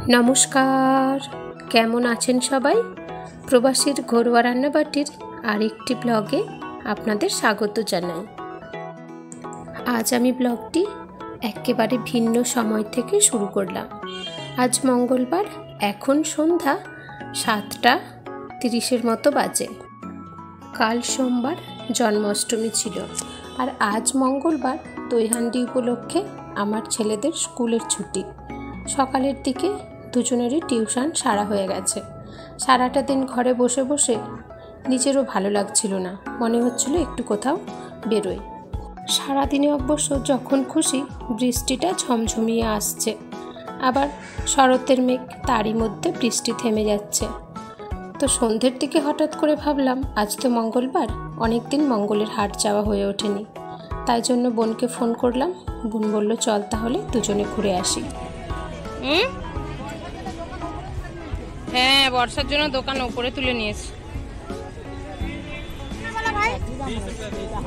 নমস্কার, কেমন আছেন সবাই? প্রবাসীর ঘরোয়া রান্নাবাটির আরেকটি ব্লগে আপনাদের স্বাগত জানাই। আজ আমি ব্লগটি একেবারে ভিন্ন সময় থেকে শুরু করলাম। আজ মঙ্গলবার, এখন সন্ধ্যা 7:30 মতো বাজে। কাল সোমবার জন্মাষ্টমী ছিল, আর আজ মঙ্গলবার দইহান্ডি উপলক্ষে আমার ছেলেদের স্কুলের ছুটি। সকালের দিকে দুজনেরই টিউশন সারা হয়ে গেছে। সারাটা দিন ঘরে বসে বসে নিজেরও ভালো লাগছিল না, মনে হচ্ছিল একটু কোথাও বেরোই। সারাদিনে অবশ্য যখন খুশি বৃষ্টিটা ঝমঝমিয়ে আসছে, আবার শরতের মেঘ, তারই মধ্যে বৃষ্টি থেমে যাচ্ছে। তো সন্ধ্যের দিকে হঠাৎ করে ভাবলাম আজ তো মঙ্গলবার, অনেক দিন মঙ্গলের হাট যাওয়া হয়ে ওঠেনি। তাই জন্য বোনকে ফোন করলাম। বোন বলল চল তাহলে দুজনে ঘুরে আসি। হ্যাঁ, বর্ষার জন্য দোকান উপরে তুলে নিয়েছি।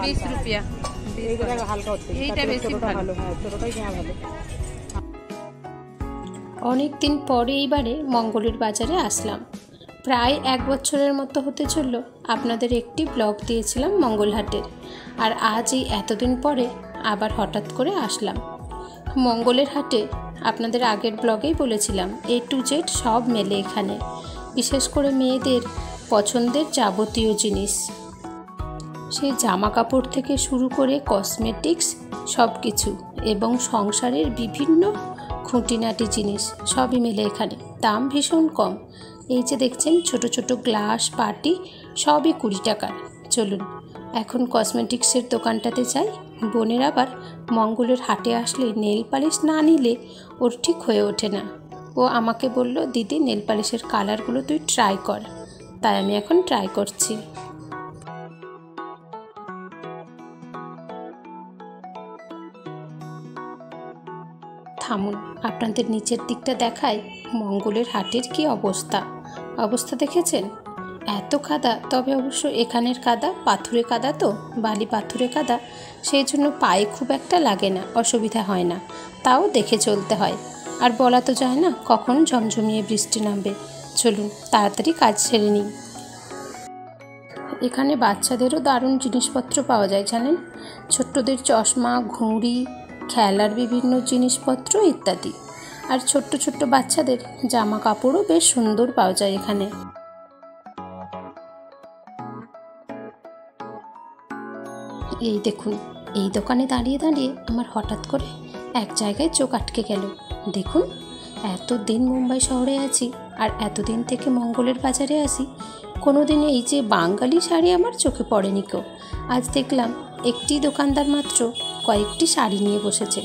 20 রুপিয়া। এইটা বেশি ভালো। অনেক দিন পরে এইবারে মঙ্গলের বাজারে আসলাম। প্রায় 1 বছরের মতো হতে চলল আপনাদের একটি ব্লগ দিয়েছিলাম মঙ্গলহাটের, আর আজ এই এতদিন পরে আবার হঠাৎ করে আসলাম মঙ্গলের হাটে। আপনাদের আগের ব্লগেই বলেছিলাম A to Z সব মেলে এখানে, বিশেষ করে মেয়েদের পছন্দের যাবতীয় জিনিস, সেই জামা কাপড় থেকে শুরু করে কসমেটিক্স সব কিছু, এবং সংসারের বিভিন্ন খুঁটিনাটি জিনিস সবই মেলে এখানে। দাম ভীষণ কম। এই যে দেখছেন ছোট ছোট গ্লাস, বাটি, সবই 20 টাকার। চলুন এখন কসমেটিক্সের দোকানটাতে যাই। বোনের আবার মঙ্গলের হাটে আসলে নেল পালিশ না নিলে ওর ঠিক হয়ে ওঠে না। ও আমাকে বলল, দিদি নেল পালিশের কালারগুলো তুই ট্রাই কর। তাই আমি এখন ট্রাই করছি। থামুন, আপনাদের নিচের দিকটা দেখায় মঙ্গলের হাটের কি অবস্থা দেখেছেন? এত কাদা, তবে অবশ্য এখানের কাদা পাথুরে কাদা, তো বালি পাথুরে কাদা, সেই জন্য পায়ে খুব একটা লাগে না, অসুবিধা হয় না। তাও দেখে চলতে হয়, আর বলা তো যায় না কখন ঝমঝমিয়ে বৃষ্টি নামবে। চলুন তাড়াতাড়ি কাজ সেরে নিই। এখানে বাচ্চাদেরও দারুণ জিনিসপত্র পাওয়া যায় জানেন, ছোট্টদের চশমা, ঘুড়ি, খেলার বিভিন্ন জিনিসপত্র ইত্যাদি। আর ছোট্ট ছোট্ট বাচ্চাদের জামা কাপড়ও বেশ সুন্দর পাওয়া যায় এখানে। এই দেখুন, এই দোকানে দাঁড়িয়ে দাঁড়িয়ে আমার হঠাৎ করে এক জায়গায় চোখ আটকে গেল। দেখুন, এতদিন মুম্বাই শহরে আছি আর এতদিন থেকে মঙ্গলের বাজারে আসি, কোনোদিন এই যে বাঙালি শাড়ি আমার চোখে পড়েনি কেউ। আজ দেখলাম একটি দোকানদার মাত্র কয়েকটি শাড়ি নিয়ে বসেছে।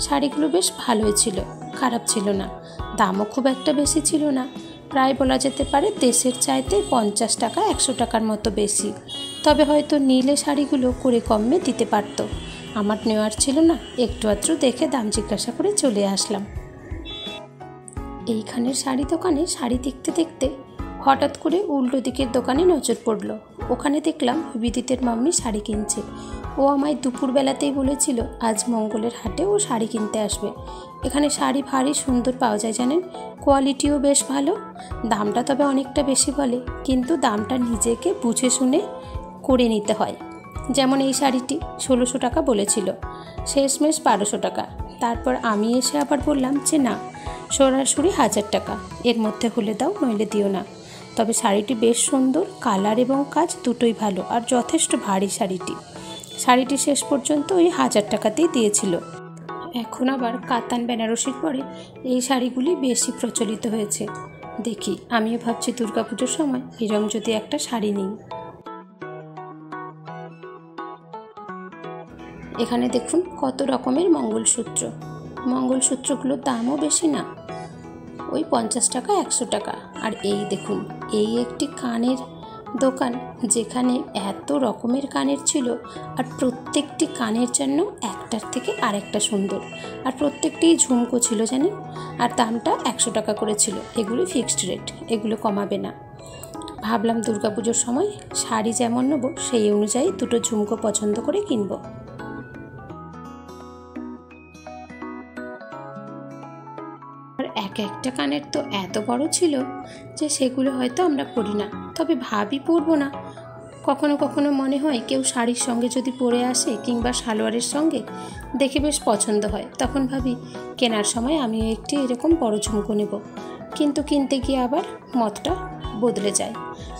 শাড়িগুলো বেশ ভালোই ছিল, খারাপ ছিল না। দামও খুব একটা বেশি ছিল না, প্রায় বলা যেতে পারে দেশের চাইতে 50 টাকা 100 টাকার মতো বেশি। তবে হয়তো নিলে শাড়িগুলো করে কমে দিতে পারতো। আমার নেওয়ার ছিল না, একটু আধটু দেখে দাম জিজ্ঞাসা করে চলে আসলাম। এইখানের শাড়ি দোকানে শাড়ি দেখতে দেখতে হঠাৎ করে উল্টো দিকের দোকানে নজর পড়ল। ওখানে দেখলাম বিদিতের মাম্মি শাড়ি কিনছে। ও আমায় দুপুরবেলাতেই বলেছিল আজ মঙ্গলের হাটে ও শাড়ি কিনতে আসবে। এখানে শাড়ি ভারী সুন্দর পাওয়া যায় জানেন, কোয়ালিটিও বেশ ভালো। দামটা তবে অনেকটা বেশি বলে, কিন্তু দামটা নিজেকে বুঝে শুনে করে নিতে হয়। যেমন এই শাড়িটি 1600 টাকা বলেছিল, শেষমেশ 1200 টাকা। তারপর আমি এসে আবার বললাম যে না, সরাসরি 1000 টাকা, এর মধ্যে হলে দাও, নইলে দিও না। তবে শাড়িটি বেশ সুন্দর, কালার এবং কাজ দুটোই ভালো, আর যথেষ্ট ভারী শাড়িটি শেষ পর্যন্ত ওই 1000 টাকাতেই দিয়েছিল। এখন আবার কাতান বেনারসির পরে এই শাড়িগুলি বেশি প্রচলিত হয়েছে। দেখি, আমিও ভাবছি দুর্গাপুজোর সময় এরকম যদি একটা শাড়ি নিই। এখানে দেখুন কত রকমের মঙ্গলসূত্রগুলোর দামও বেশি না, ওই 50 টাকা 100 টাকা। আর এই দেখুন, এই একটি কানের দোকান, যেখানে এত রকমের কানের ছিল, আর প্রত্যেকটি কানের জন্য একটার থেকে আরেকটা সুন্দর, আর প্রত্যেকটিই ঝুমকো ছিল জানেন। আর দামটা 100 টাকা করে ছিল। এগুলি ফিক্সড রেট, এগুলো কমাবে না। ভাবলাম দুর্গাপুজোর সময় শাড়ি যেমন নেব সেই অনুযায়ী দুটো ঝুমকো পছন্দ করে কিনবো। এক একটা কানের তো এত বড় ছিল যে সেগুলো হয়তো আমরা পরি না, তবে ভাবি পরবো না। কখনো কখনো মনে হয় কেউ শাড়ির সঙ্গে যদি পরে আসে কিংবা সালোয়ারের সঙ্গে দেখে বেশ পছন্দ হয়, তখন ভাবি কেনার সময় আমিও একটি এরকম বড় ঝুমকো নেব, কিন্তু কিনতে গিয়ে আবার মতটা বদলে যায়।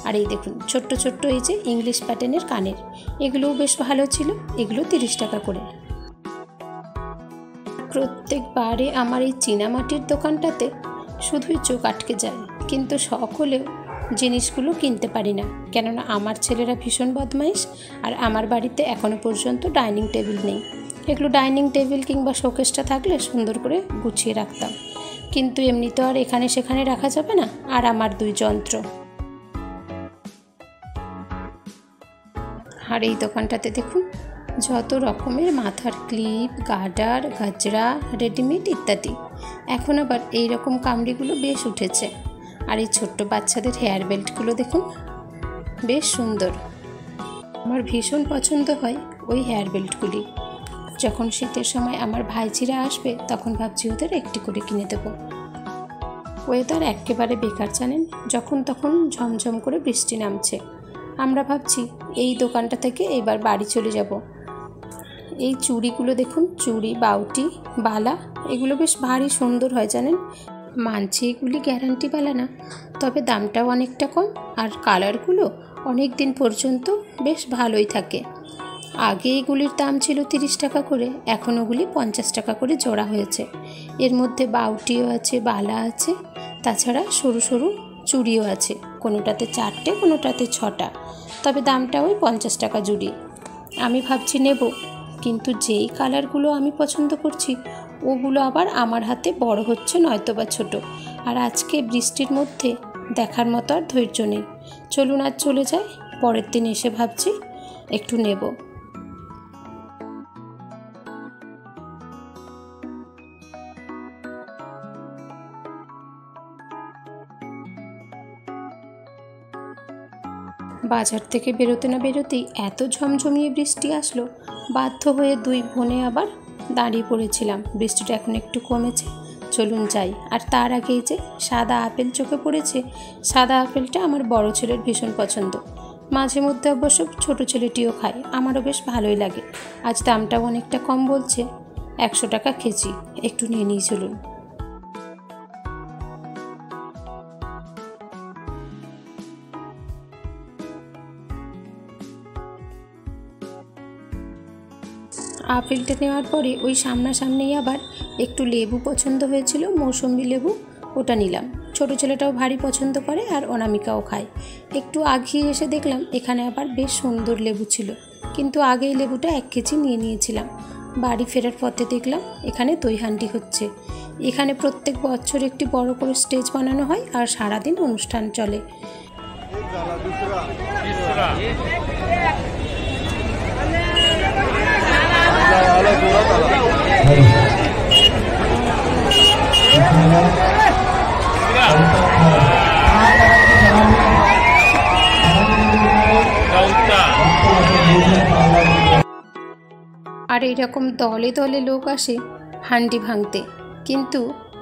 আর এই দেখুন ছোট্ট ছোট্ট এই যে ইংলিশ প্যাটার্নের কানের, এগুলোও বেশ ভালো ছিল, এগুলো 30 টাকা করে। প্রত্যেকবারে আমার এই চীনামাটির দোকানটাতে শুধুই চোখ আটকে যায়, কিন্তু শখ হলেও জিনিসগুলো কিনতে পারি না, কেননা আমার ছেলেরা ভীষণ বদমাইশ। আর আমার বাড়িতে এখনও পর্যন্ত ডাইনিং টেবিল নেই। এগুলো ডাইনিং টেবিল কিংবা শোকেসটা থাকলে সুন্দর করে গুছিয়ে রাখতাম, কিন্তু এমনি তো আর এখানে সেখানে রাখা যাবে না। আর আমার 2 যন্ত্র। আর এই দোকানটাতে দেখুন যত রকমের মাথার ক্লিপ, গার্ডার, গাজরা, রেডিমেড ইত্যাদি। এখন আবার এই রকম কামড়িগুলো বেশ উঠেছে। আর এই ছোট্ট বাচ্চাদের হেয়ার বেল্টগুলো দেখুন বেশ সুন্দর। আমার ভীষণ পছন্দ হয় ওই হেয়ার বেল্টগুলি। যখন শীতের সময় আমার ভাইঝিরা আসবে তখন ভাবছি ওদের একটি করে কিনে দেব। ওয়েদার একেবারে বেকার জানেন, যখন তখন ঝমঝম করে বৃষ্টি নামছে। আমরা ভাবছি এই দোকানটা থেকে এবার বাড়ি চলে যাব। এই চুড়িগুলো দেখুন, চুড়ি, বাউটি, বালা, এগুলো বেশ ভারী সুন্দর হয় জানেন। মানছি এগুলি গ্যারান্টিওয়ালা না, তবে দামটাও অনেকটা কম, আর কালারগুলো অনেক দিন পর্যন্ত বেশ ভালোই থাকে। আগে এগুলির দাম ছিল 30 টাকা করে, এখন ওগুলি 50 টাকা করে জোড়া হয়েছে। এর মধ্যে বাউটিও আছে, বালা আছে, তাছাড়া সরু সরু চুড়িও আছে, কোনোটাতে 4টে কোনোটাতে 6টা, তবে দামটা ওই 50 টাকা জুড়ি। আমি ভাবছি নেব, কিন্তু যেই কালারগুলো আমি পছন্দ করছি ওগুলো আবার আমার হাতে বড় হচ্ছে নয়তোবা ছোট। আর আজকে বৃষ্টির মধ্যে দেখার মতো আর ধৈর্য নেই। চলুন আজ চলে যাই, পরের দিন এসে ভাবছি একটু নেব। বাজার থেকে বেরোতে না বেরোতেই এত ঝমঝমিয়ে বৃষ্টি আসলো, বাধ্য হয়ে 2 বোনে আবার দাঁড়িয়ে পড়েছিলাম। বৃষ্টিটা এখন একটু কমেছে, চলুন যাই। আর তার আগেই যে সাদা আপেল চোখে পড়েছে, সাদা আপেলটা আমার বড় ছেলের ভীষণ পছন্দ। মাঝে মধ্যে অবশ্য ছোট ছেলেটিও খায়, আমারও বেশ ভালোই লাগে। আজ দামটাও অনেকটা কম বলছে, 100 টাকা কেজি, একটু নিয়ে চলুন। আপেলটা নেওয়ার পরে ওই সামনাসামনিই আবার একটু লেবু পছন্দ হয়েছিল, মৌসুম্বি লেবু, ওটা নিলাম। ছোট ছেলেটাও ভারী পছন্দ করে আর অনামিকাও খায়। একটু আগিয়ে এসে দেখলাম এখানে আবার বেশ সুন্দর লেবু ছিল, কিন্তু আগেই লেবুটা 1 কেজি নিয়েছিলাম। বাড়ি ফেরার পথে দেখলাম এখানে দই হান্ডি হচ্ছে। এখানে প্রত্যেক বছর একটি বড় করে স্টেজ বানানো হয় আর সারাদিন অনুষ্ঠান চলে। আর এইরকম দলে দলে লোক আসে হান্ডি ভাঙতে, কিন্তু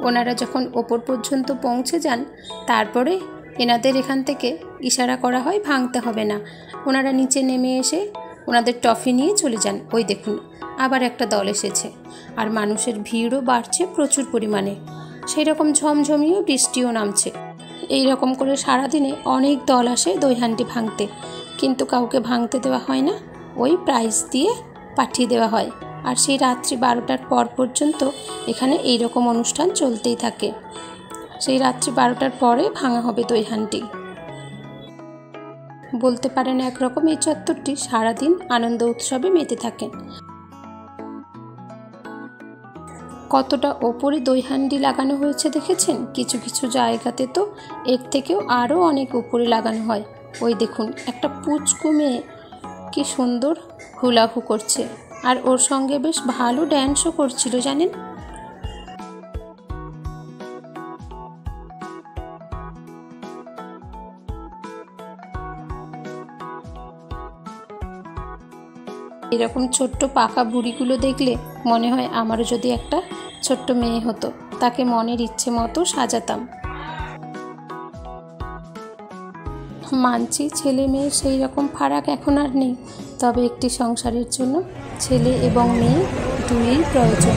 ওনারা যখন ওপর পর্যন্ত পৌঁছে যান তারপরে এনাদের এখান থেকে ইশারা করা হয় ভাঙতে হবে না। ওনারা নিচে নেমে এসে ওনাদের টফি নিয়ে চলে যান। ওই দেখুন আবার একটা দল এসেছে, আর মানুষের ভিড়ও বাড়ছে প্রচুর পরিমাণে। সেই রকম ঝমঝমিয়েও বৃষ্টিও নামছে। এই রকম করে সারাদিনে অনেক দল আসে দই হান্ডি ভাঙতে, কিন্তু কাউকে ভাঙতে দেওয়া হয় না, ওই প্রাইজ দিয়ে পাঠিয়ে দেওয়া হয়। আর সেই রাত্রি 12টার পর পর্যন্ত এখানে এই রকম অনুষ্ঠান চলতেই থাকে। সেই রাত্রি 12টার পরে ভাঙা হবে দই হান্ডি। বলতে পারেন একরকম এই চত্বরটি সারাদিন আনন্দ উৎসবে মেতে থাকেন। কতটা ওপরে দই হান্ডি লাগানো হয়েছে দেখেছেন? কিছু কিছু জায়গাতে তো এর থেকেও আরও অনেক উপরে লাগানো হয়। ওই দেখুন একটা পুচকু মেয়ে কি সুন্দর হুলাহু করছে, আর ওর সঙ্গে বেশ ভালো ড্যান্সও করছিল জানেন। এরকম ছোট্ট পাকা বুড়িগুলো দেখলে মনে হয় আমারও যদি একটা ছোট্ট মেয়ে হতো। তাকে মনের ইচ্ছে মতো সাজাতাম। মানছি ছেলে মেয়ের সেই রকম ফারাক এখন আর নেই, তবে একটি সংসারের জন্য ছেলে এবং মেয়ে দুইই প্রয়োজন।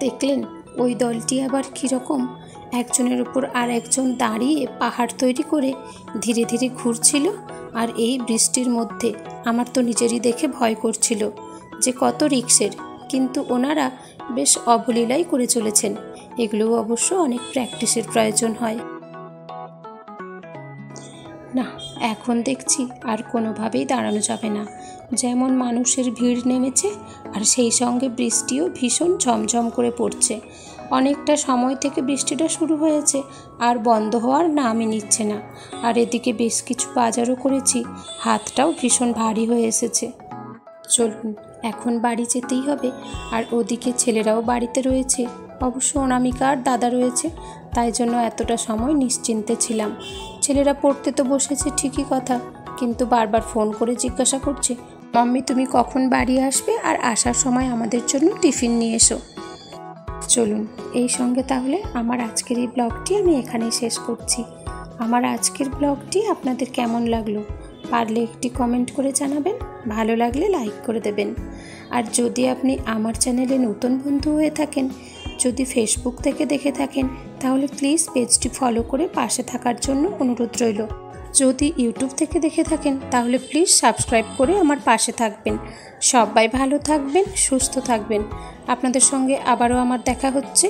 দেখলেন ওই দলটি আবার কীরকম, একজনের উপর আর একজন দাঁড়িয়ে পাহাড় তৈরি করে ধীরে ধীরে ঘুরছিল। আর এই বৃষ্টির মধ্যে আমার তো নিজেরই দেখে ভয় করছিল যে কত রিস্কের, কিন্তু ওনারা বেশ অবলীলাই করে চলেছেন। এগুলো অবশ্য অনেক প্র্যাকটিসের প্রয়োজন হয়। না, এখন দেখছি আর কোনোভাবেই দাঁড়ানো যাবে না। যেমন মানুষের ভিড় নেমেছে, আর সেই সঙ্গে বৃষ্টিও ভীষণ ঝমঝম করে পড়ছে। অনেকটা সময় থেকে বৃষ্টিটা শুরু হয়েছে, আর বন্ধ হওয়ার নামই নিচ্ছে না। আর এদিকে বেশ কিছু বাজারও করেছি, হাতটাও ভীষণ ভারী হয়ে এসেছে। চলুন এখন বাড়ি যেতেই হবে। আর ওদিকে ছেলেরাও বাড়িতে রয়েছে, অবশ্য অনামিকা আর দাদা রয়েছে, তাই জন্য এতটা সময় নিশ্চিন্তে ছিলাম। ছেলেরা পড়তে তো বসেছে ঠিকই কথা, কিন্তু বারবার ফোন করে জিজ্ঞাসা করছে, মাম্মি তুমি কখন বাড়ি আসবে, আর আসার সময় আমাদের জন্য টিফিন নিয়ে এসো। চলুন এই সঙ্গে তাহলে আমার আজকের এই ব্লগটি আমি এখানেই শেষ করছি। আমার আজকের ব্লগটি আপনাদের কেমন লাগলো পারলে একটি কমেন্ট করে জানাবেন, ভালো লাগলে লাইক করে দেবেন। আর যদি আপনি আমার চ্যানেলে নতুন বন্ধু হয়ে থাকেন, যদি ফেসবুক থেকে দেখে থাকেন, তাহলে প্লিজ পেজটি ফলো করে পাশে থাকার জন্য অনুরোধ রইল। যদি ইউটিউব থেকে দেখে থাকেন, তাহলে প্লিজ সাবস্ক্রাইব করে আমার পাশে থাকবেন। সবাই ভালো থাকবেন, সুস্থ থাকবেন। আপনাদের সঙ্গে আবারও আমার দেখা হচ্ছে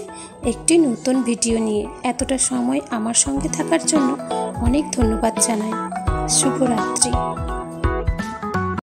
একটি নতুন ভিডিও নিয়ে। এতটা সময় আমার সঙ্গে থাকার জন্য অনেক ধন্যবাদ জানাই। শুভরাত্রি।